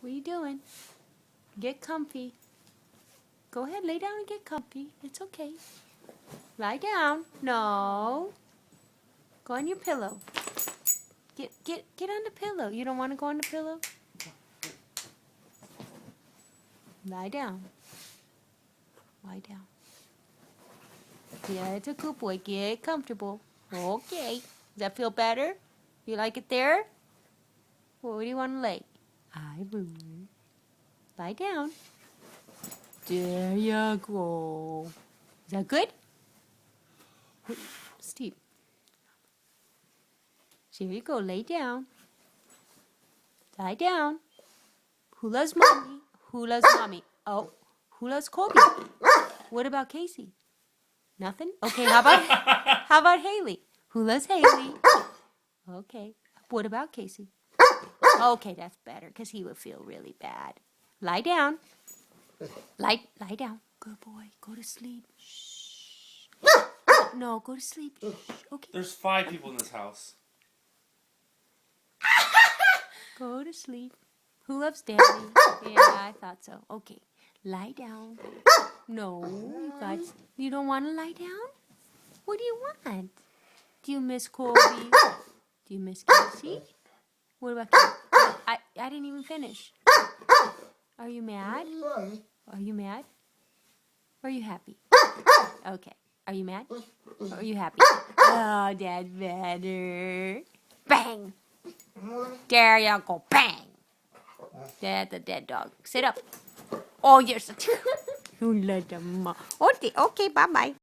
What are you doing? Get comfy. Go ahead, lay down and get comfy. It's okay. Lie down. No. Go on your pillow. Get on the pillow. You don't want to go on the pillow? Lie down. Lie down. Yeah, it's a good boy. Get comfortable. Okay. Does that feel better? You like it there? Well, where do you want to lay? I move. Lie down. There you go. Is that good? Steve. Here you go. Lay down. Lie down. Who loves mommy? Who loves mommy? Oh, who loves Kobe? What about Casey? Nothing? Okay, how about Haley? Who loves Haley? Okay. What about Casey? Okay, that's better because he would feel really bad. Lie down. Lie down. Good boy. Go to sleep. Shh. No, go to sleep. Shh. Okay. There's 5 people in this house. Go to sleep. Who loves Daddy? Yeah, I thought so. Okay. Lie down. No, you don't want to lie down? What do you want? Do you miss Kobe? Do you miss Casey? What about Casey? I didn't even finish. Are you mad? Are you mad? Or are you happy? Okay. Are you mad? Or are you happy? Oh, that's better. Bang! There you go. Bang! That's the dead dog. Sit up. Oh, you're such a... You let them... Okay, bye-bye.